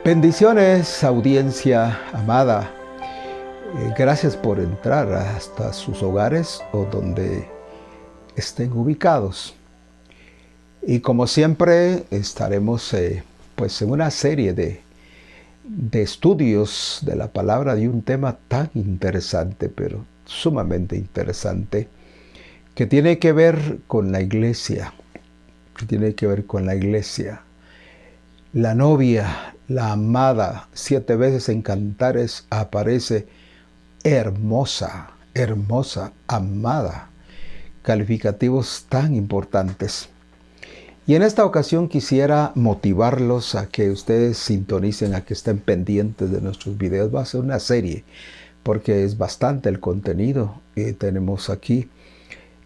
Bendiciones, audiencia amada. Gracias por entrar hasta sus hogares o donde estén ubicados. Y como siempre estaremos en una serie de estudios de la palabra de un tema tan interesante, pero sumamente interesante, que tiene que ver con la iglesia. La novia, la amada, 7 veces en Cantares aparece hermosa, hermosa, amada. Calificativos tan importantes. Y en esta ocasión quisiera motivarlos a que ustedes sintonicen, a que estén pendientes de nuestros videos. Va a ser una serie, porque es bastante el contenido que tenemos aquí,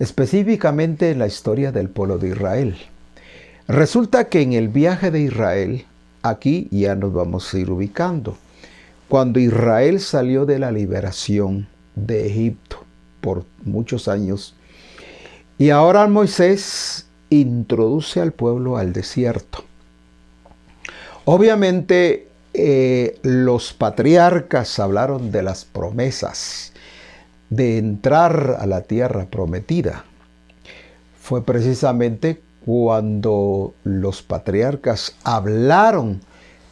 específicamente en la historia del pueblo de Israel. Resulta que en el viaje de Israel, aquí ya nos vamos a ir ubicando. Cuando Israel salió de la liberación de Egipto por muchos años, y ahora Moisés introduce al pueblo al desierto. Obviamente los patriarcas hablaron de las promesas de entrar a la tierra prometida. Fue precisamente cuando los patriarcas hablaron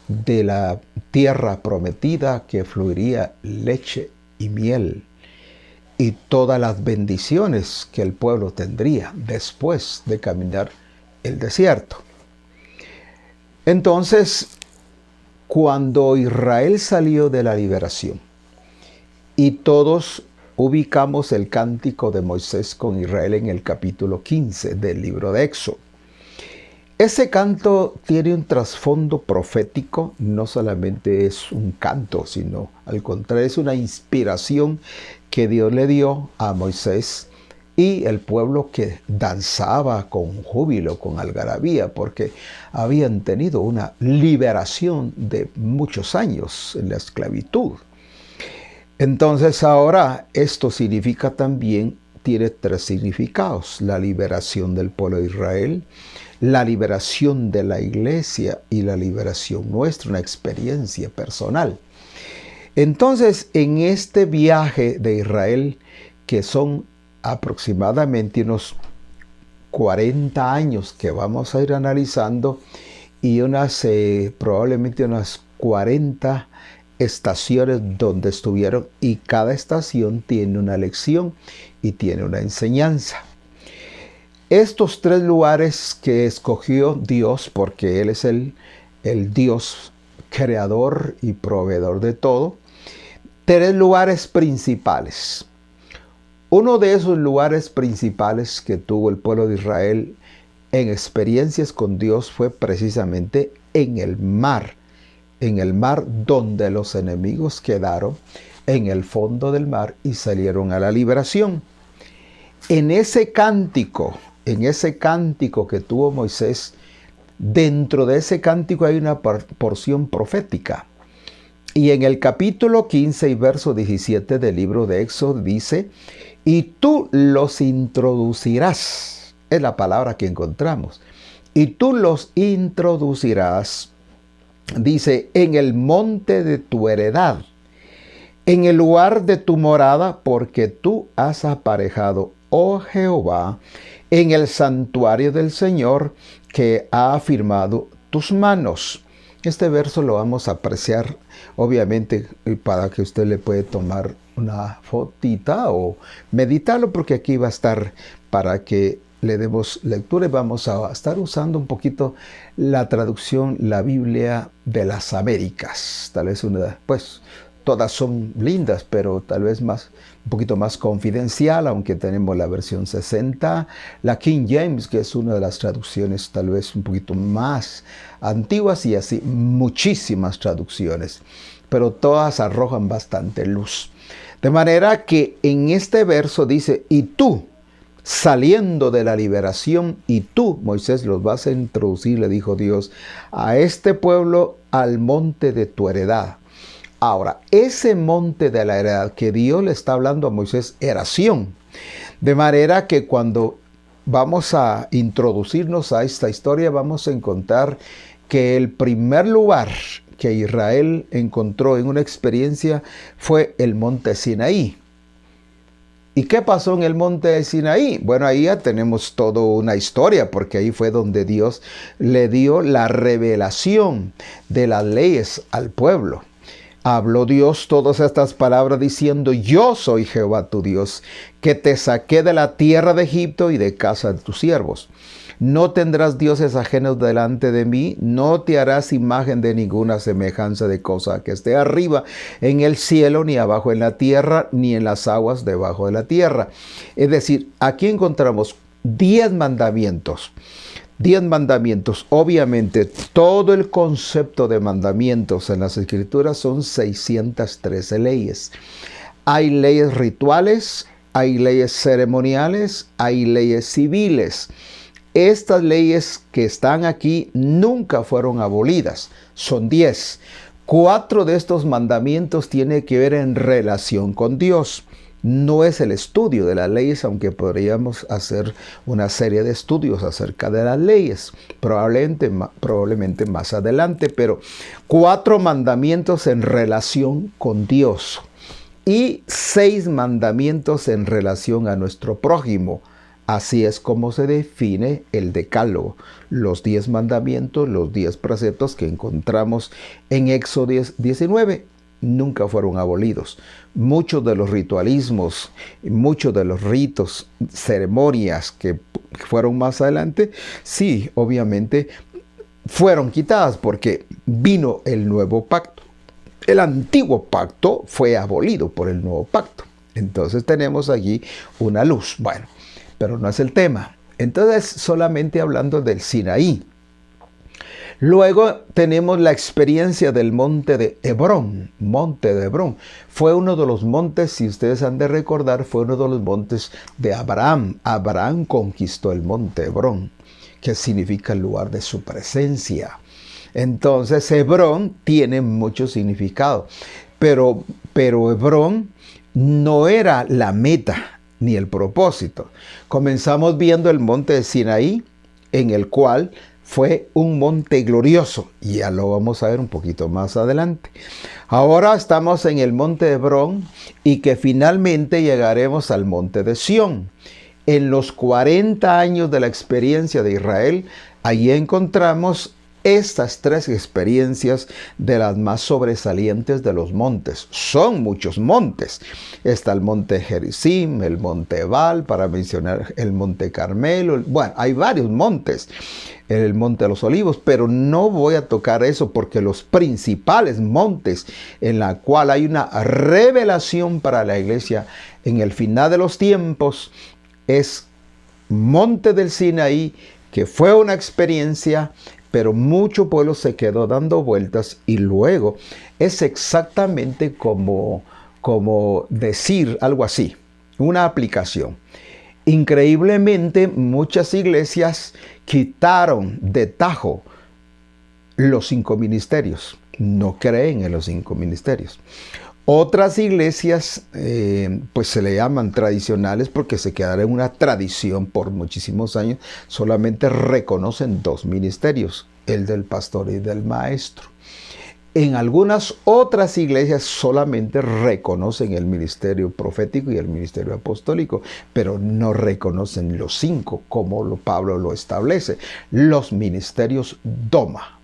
de la tierra prometida que fluiría leche y miel y todas las bendiciones que el pueblo tendría después de caminar el desierto. Entonces, cuando Israel salió de la liberación y todos ubicamos el cántico de Moisés con Israel en el capítulo 15 del libro de Éxodo. Ese canto tiene un trasfondo profético, no solamente es un canto, sino al contrario es una inspiración que Dios le dio a Moisés y el pueblo que danzaba con júbilo, con algarabía, porque habían tenido una liberación de muchos años en la esclavitud. Entonces ahora esto significa también, tiene 3 significados: la liberación del pueblo de Israel, la liberación de la iglesia y la liberación nuestra, una experiencia personal. Entonces, en este viaje de Israel, que son aproximadamente unos 40 años que vamos a ir analizando, y probablemente unas 40 estaciones donde estuvieron, y cada estación tiene una lección y tiene una enseñanza. Estos 3 lugares que escogió Dios, porque Él es el Dios creador y proveedor de todo, 3 lugares principales. Uno de esos lugares principales que tuvo el pueblo de Israel en experiencias con Dios fue precisamente en el mar donde los enemigos quedaron en el fondo del mar y salieron a la liberación. En ese cántico que tuvo Moisés, dentro de ese cántico hay una porción profética. Y en el capítulo 15 y verso 17 del libro de Éxodo dice: y tú los introducirás. Es la palabra que encontramos. Y tú los introducirás, dice, en el monte de tu heredad, en el lugar de tu morada, porque tú has aparejado, oh Jehová, en el santuario del Señor que ha afirmado tus manos. Este verso lo vamos a apreciar, obviamente, para que usted le puede tomar una fotita o meditarlo, porque aquí va a estar para que le demos lectura, y vamos a estar usando un poquito la traducción, la Biblia de las Américas. Tal vez todas son lindas, pero tal vez un poquito más confidencial, aunque tenemos la versión 60, la King James, que es una de las traducciones tal vez un poquito más antiguas, y así muchísimas traducciones, pero todas arrojan bastante luz. De manera que en este verso dice: y tú, saliendo de la liberación, y tú, Moisés, los vas a introducir, le dijo Dios, a este pueblo al monte de tu heredad. Ahora, ese monte de la heredad que Dios le está hablando a Moisés era Sión. De manera que cuando vamos a introducirnos a esta historia, vamos a encontrar que el primer lugar que Israel encontró en una experiencia fue el monte Sinaí. ¿Y qué pasó en el monte de Sinaí? Bueno, ahí ya tenemos toda una historia, porque ahí fue donde Dios le dio la revelación de las leyes al pueblo. Habló Dios todas estas palabras diciendo: yo soy Jehová tu Dios, que te saqué de la tierra de Egipto y de casa de tus siervos. No tendrás dioses ajenos delante de mí, no te harás imagen de ninguna semejanza de cosa que esté arriba en el cielo, ni abajo en la tierra, ni en las aguas debajo de la tierra. Es decir, aquí encontramos 10 mandamientos. 10 mandamientos. Obviamente, todo el concepto de mandamientos en las Escrituras son 613 leyes. Hay leyes rituales, hay leyes ceremoniales, hay leyes civiles. Estas leyes que están aquí nunca fueron abolidas. Son 10. 4 de estos mandamientos tienen que ver en relación con Dios. No es el estudio de las leyes, aunque podríamos hacer una serie de estudios acerca de las leyes, probablemente más adelante, pero 4 mandamientos en relación con Dios y 6 mandamientos en relación a nuestro prójimo. Así es como se define el decálogo, los 10 mandamientos, los 10 preceptos que encontramos en Éxodo 19. Nunca fueron abolidos. Muchos de los ritualismos, muchos de los ritos, ceremonias que fueron más adelante, sí, obviamente fueron quitadas porque vino el nuevo pacto. El antiguo pacto fue abolido por el nuevo pacto. Entonces tenemos allí una luz. Bueno, pero no es el tema. Entonces, solamente hablando del Sinaí. Luego tenemos la experiencia del monte de Hebrón. Monte de Hebrón. Fue uno de los montes, si ustedes han de recordar, fue uno de los montes de Abraham. Abraham conquistó el monte Hebrón, que significa el lugar de su presencia. Entonces, Hebrón tiene mucho significado. Pero Hebrón no era la meta ni el propósito. Comenzamos viendo el monte de Sinaí, en el cual fue un monte glorioso, y ya lo vamos a ver un poquito más adelante. Ahora estamos en el monte de Hebrón, y que finalmente llegaremos al monte de Sión. En los 40 años de la experiencia de Israel, allí encontramos estas 3 experiencias de las más sobresalientes de los montes. Son muchos montes. Está el monte Gerizim, el monte Ebal, para mencionar el monte Carmelo. Bueno, hay varios montes. El monte de los Olivos, pero no voy a tocar eso porque los principales montes en la cual hay una revelación para la iglesia en el final de los tiempos es monte del Sinaí, que fue una experiencia, pero mucho pueblo se quedó dando vueltas, y luego es exactamente como decir algo así, una aplicación. Increíblemente, muchas iglesias quitaron de tajo los 5 ministerios. No creen en los 5 ministerios. Otras iglesias, pues se le llaman tradicionales porque se quedaron en una tradición por muchísimos años. Solamente reconocen 2 ministerios, el del pastor y del maestro. En algunas otras iglesias solamente reconocen el ministerio profético y el ministerio apostólico, pero no reconocen los 5, como Pablo lo establece, los ministerios doma.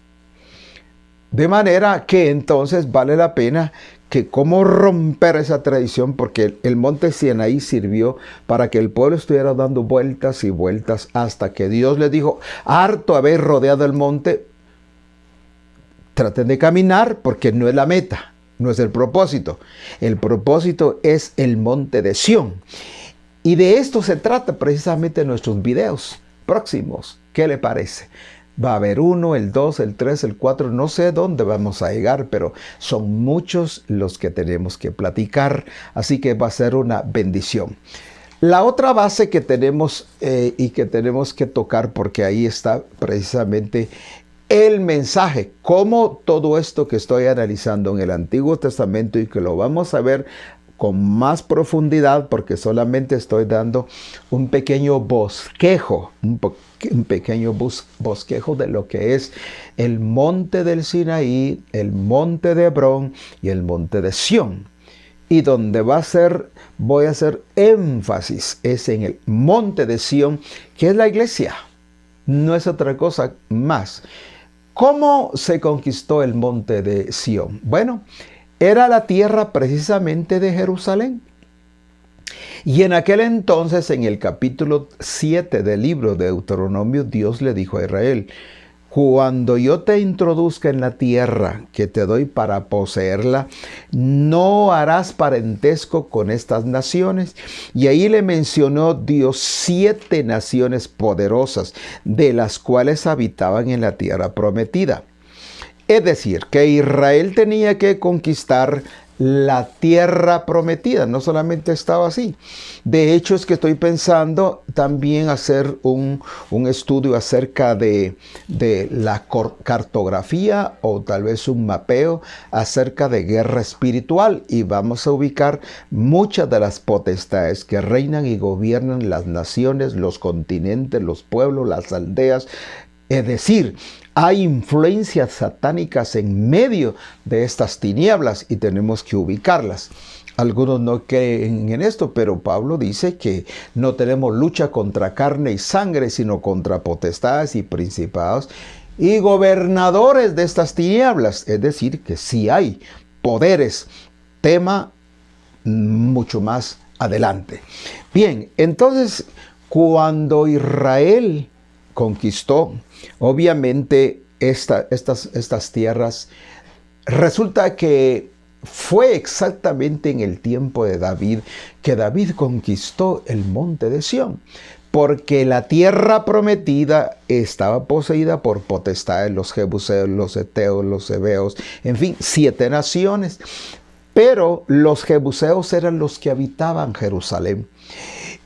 De manera que entonces vale la pena que cómo romper esa tradición, porque el monte Sinaí sirvió para que el pueblo estuviera dando vueltas y vueltas hasta que Dios le dijo: harto haber rodeado el monte, traten de caminar, porque no es la meta, no es el propósito. El propósito es el monte de Sión. Y de esto se trata precisamente en nuestros videos próximos. ¿Qué le parece? Va a haber 1, el 2, el 3, el 4, no sé dónde vamos a llegar, pero son muchos los que tenemos que platicar, así que va a ser una bendición. La otra base que tenemos y que tenemos que tocar, porque ahí está precisamente el mensaje, cómo todo esto que estoy analizando en el Antiguo Testamento y que lo vamos a ver con más profundidad, porque solamente estoy dando un pequeño bosquejo, un pequeño bosquejo de lo que es el monte del Sinaí, el monte de Hebrón y el monte de Sión. Y donde voy a hacer énfasis es en el monte de Sión, que es la iglesia. No es otra cosa más. ¿Cómo se conquistó el monte de Sión? Bueno, era la tierra precisamente de Jerusalén. Y en aquel entonces, en el capítulo 7 del libro de Deuteronomio, Dios le dijo a Israel: cuando yo te introduzca en la tierra que te doy para poseerla, no harás parentesco con estas naciones. Y ahí le mencionó Dios 7 naciones poderosas, de las cuales habitaban en la tierra prometida. Es decir, que Israel tenía que conquistar la tierra prometida, no solamente estaba así. De hecho, es que estoy pensando también hacer un estudio acerca de la cartografía, o tal vez un mapeo acerca de guerra espiritual, y vamos a ubicar muchas de las potestades que reinan y gobiernan las naciones, los continentes, los pueblos, las aldeas. Es decir, hay influencias satánicas en medio de estas tinieblas y tenemos que ubicarlas. Algunos no creen en esto, pero Pablo dice que no tenemos lucha contra carne y sangre, sino contra potestades y principados y gobernadores de estas tinieblas. Es decir, que sí hay poderes. Tema mucho más adelante. Bien, entonces, cuando Israel conquistó, obviamente, estas tierras, resulta que fue exactamente en el tiempo de David que David conquistó el monte de Sión, porque la tierra prometida estaba poseída por potestades, los jebuseos, los heteos, los heveos, en fin, 7 naciones. Pero los jebuseos eran los que habitaban Jerusalén.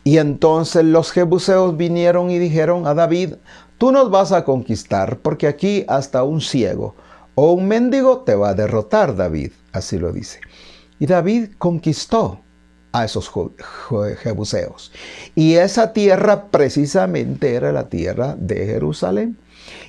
Y entonces los jebuseos vinieron y dijeron a David: tú nos vas a conquistar, porque aquí hasta un ciego o un mendigo te va a derrotar, David. Así lo dice. Y David conquistó a esos jebuseos. Y esa tierra precisamente era la tierra de Jerusalén.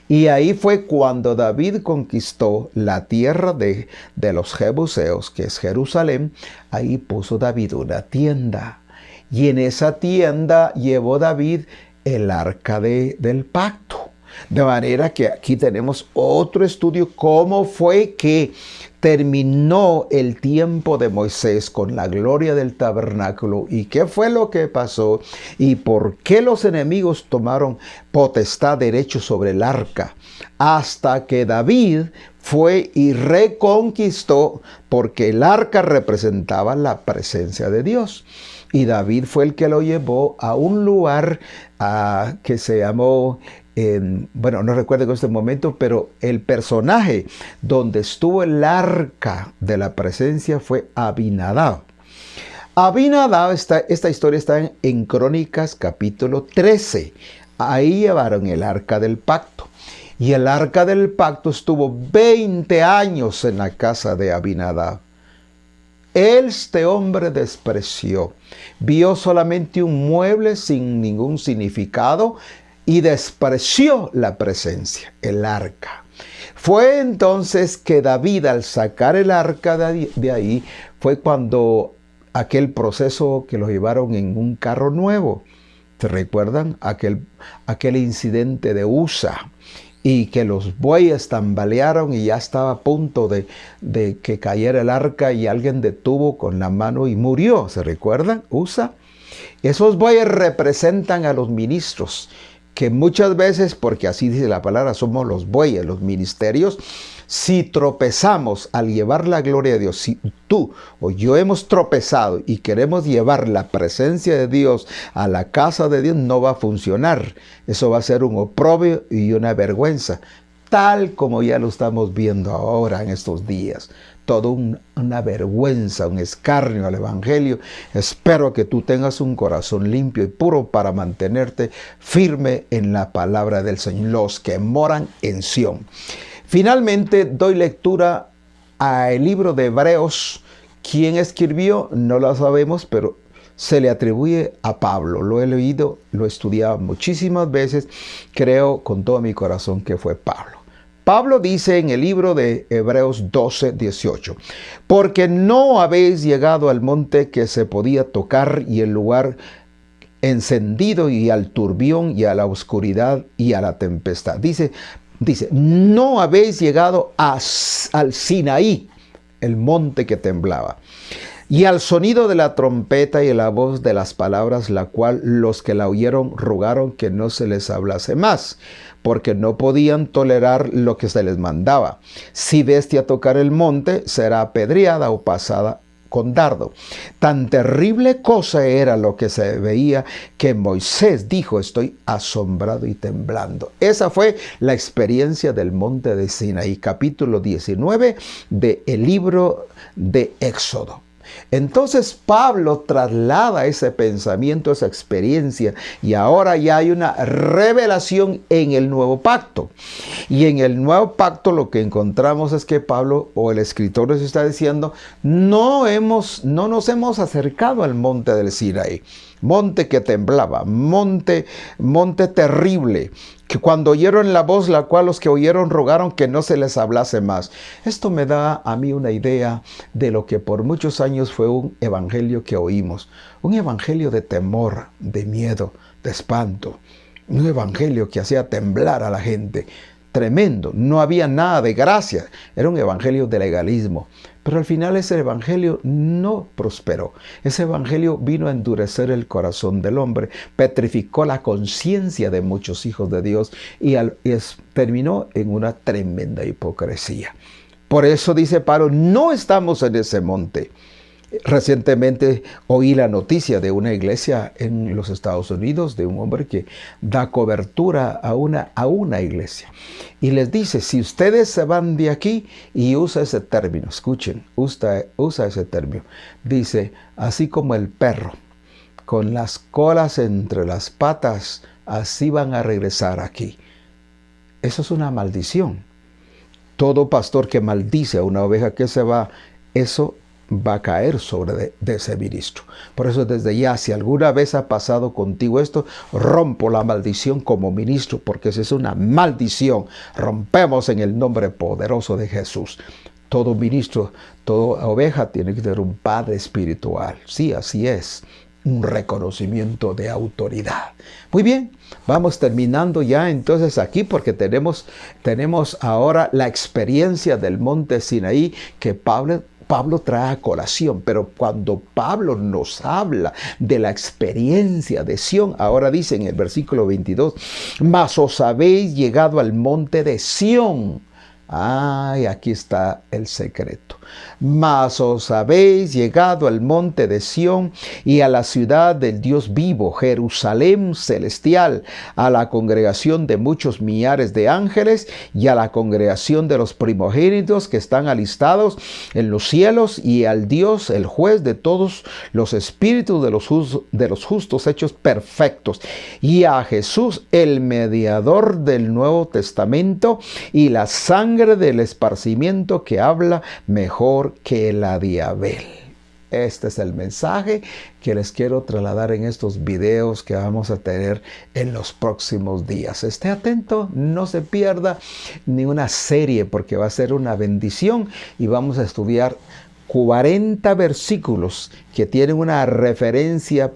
Y ahí fue cuando David conquistó la tierra de los jebuseos, que es Jerusalén. Ahí puso David una tienda. Y en esa tienda llevó David el arca del pacto. De manera que aquí tenemos otro estudio, cómo fue que terminó el tiempo de Moisés con la gloria del tabernáculo, y qué fue lo que pasó, y por qué los enemigos tomaron potestad, derecho sobre el arca, hasta que David fue y reconquistó, porque el arca representaba la presencia de Dios. Y David fue el que lo llevó a un lugar que se llamó, bueno, no recuerdo en este momento, pero el personaje donde estuvo el arca de la presencia fue Abinadab. Abinadab, esta historia está en Crónicas capítulo 13. Ahí llevaron el arca del pacto. Y el arca del pacto estuvo 20 años en la casa de Abinadab. Este hombre despreció, vio solamente un mueble sin ningún significado y despreció la presencia, el arca. Fue entonces que David, al sacar el arca de ahí, fue cuando aquel proceso que lo llevaron en un carro nuevo. ¿Se recuerdan? Aquel incidente de Usa, y que los bueyes tambalearon y ya estaba a punto de que cayera el arca, y alguien detuvo con la mano y murió. ¿Se recuerdan? Usa. Esos bueyes representan a los ministros, que muchas veces, porque así dice la palabra, somos los bueyes, los ministerios. Si tropezamos al llevar la gloria de Dios, si tú o yo hemos tropezado y queremos llevar la presencia de Dios a la casa de Dios, no va a funcionar. Eso va a ser un oprobio y una vergüenza, tal como ya lo estamos viendo ahora en estos días. Todo una vergüenza, un escarnio al Evangelio. Espero que tú tengas un corazón limpio y puro para mantenerte firme en la palabra del Señor, los que moran en Sión. Finalmente doy lectura al libro de Hebreos, ¿Quién escribió? No lo sabemos, pero se le atribuye a Pablo. Lo he leído, lo he estudiado muchísimas veces. Creo con todo mi corazón que fue Pablo. Pablo dice en el libro de Hebreos 12:18, porque no habéis llegado al monte que se podía tocar y el lugar encendido y al turbión y a la oscuridad y a la tempestad. Dice, no habéis llegado al Sinaí, el monte que temblaba, y al sonido de la trompeta y la voz de las palabras, la cual los que la oyeron rogaron que no se les hablase más, porque no podían tolerar lo que se les mandaba. Si bestia tocar el monte, será apedreada o pasada con dardo. Tan terrible cosa era lo que se veía que Moisés dijo, estoy asombrado y temblando. Esa fue la experiencia del monte de Sinaí, capítulo 19 del libro de Éxodo. Entonces Pablo traslada ese pensamiento, esa experiencia, y ahora ya hay una revelación en el nuevo pacto. Y en el nuevo pacto lo que encontramos es que Pablo o el escritor nos está diciendo, no nos hemos acercado al monte del Sinaí, monte que temblaba, monte terrible, que cuando oyeron la voz, la cual los que oyeron rogaron que no se les hablase más. Esto me da a mí una idea de lo que por muchos años fue un evangelio que oímos. Un evangelio de temor, de miedo, de espanto. Un evangelio que hacía temblar a la gente. Tremendo. No había nada de gracia. Era un evangelio de legalismo. Pero al final ese evangelio no prosperó. Ese evangelio vino a endurecer el corazón del hombre, petrificó la conciencia de muchos hijos de Dios y terminó en una tremenda hipocresía. Por eso dice Pablo, no estamos en ese monte. Recientemente oí la noticia de una iglesia en los Estados Unidos, de un hombre que da cobertura a una iglesia. Y les dice, si ustedes se van de aquí, y usa ese término, escuchen, usa ese término. Dice, así como el perro, con las colas entre las patas, así van a regresar aquí. Eso es una maldición. Todo pastor que maldice a una oveja que se va, eso va a caer sobre de ese ministro. Por eso desde ya, si alguna vez ha pasado contigo esto, rompo la maldición como ministro, porque esa es una maldición. Rompemos en el nombre poderoso de Jesús. Todo ministro, toda oveja tiene que tener un padre espiritual. Sí, así es. Un reconocimiento de autoridad. Muy bien, vamos terminando ya entonces aquí porque tenemos ahora la experiencia del monte Sinaí que Pablo trae a colación, pero cuando Pablo nos habla de la experiencia de Sión, ahora dice en el versículo 22, mas os habéis llegado al monte de Sión. Ay, aquí está el secreto. Mas os habéis llegado al monte de Sión y a la ciudad del Dios vivo, Jerusalén celestial, a la congregación de muchos millares de ángeles y a la congregación de los primogénitos que están alistados en los cielos y al Dios, el juez de todos los espíritus de los justos hechos perfectos y a Jesús, el mediador del Nuevo Testamento y la sangre del esparcimiento que habla mejor que la de Abel. Este es el mensaje que les quiero trasladar en estos videos que vamos a tener en los próximos días. Esté atento, no se pierda ni una serie porque va a ser una bendición y vamos a estudiar 40 versículos que tienen una referencia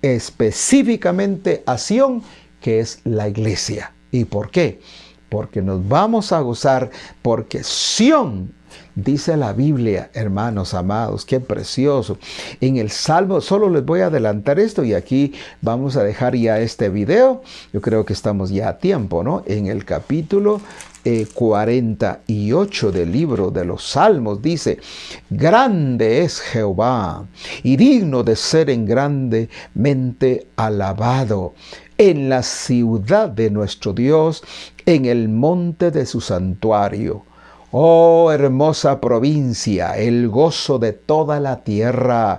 específicamente a Sión, que es la iglesia. ¿Y por qué? Porque nos vamos a gozar, porque Sión, dice la Biblia, hermanos amados, qué precioso. En el Salmo, solo les voy a adelantar esto y aquí vamos a dejar ya este video. Yo creo que estamos ya a tiempo, ¿no? En el capítulo 48 del libro de los Salmos dice, grande es Jehová y digno de ser en grandemente alabado en la ciudad de nuestro Dios, en el monte de su santuario. Oh, hermosa provincia, el gozo de toda la tierra,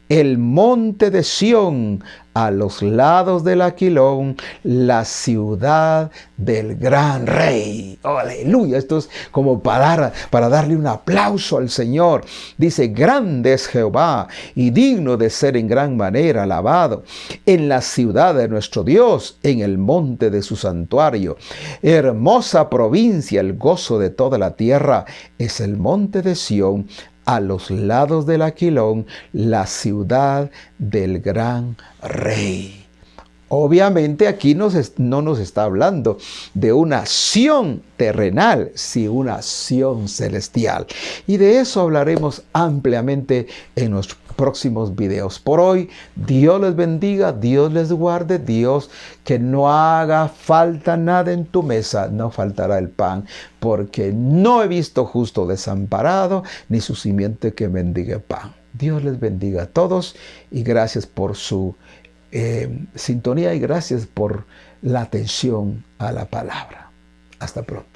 el monte de Sión, a los lados del Aquilón, la ciudad del gran rey. Oh, aleluya, esto es como para darle un aplauso al Señor. Dice, grande es Jehová y digno de ser en gran manera alabado en la ciudad de nuestro Dios, en el monte de su santuario. Hermosa provincia, el gozo de toda la tierra es el monte de Sión, a los lados del Aquilón, la ciudad del gran rey. Obviamente aquí no nos está hablando de una Sión terrenal, sino una Sión celestial. Y de eso hablaremos ampliamente en los próximos videos. Por hoy, Dios les bendiga, Dios les guarde, Dios que no haga falta nada en tu mesa, no faltará el pan, porque no he visto justo desamparado, ni su simiente que mendigue pan. Dios les bendiga a todos y gracias por su sintonía y gracias por la atención a la palabra. Hasta pronto.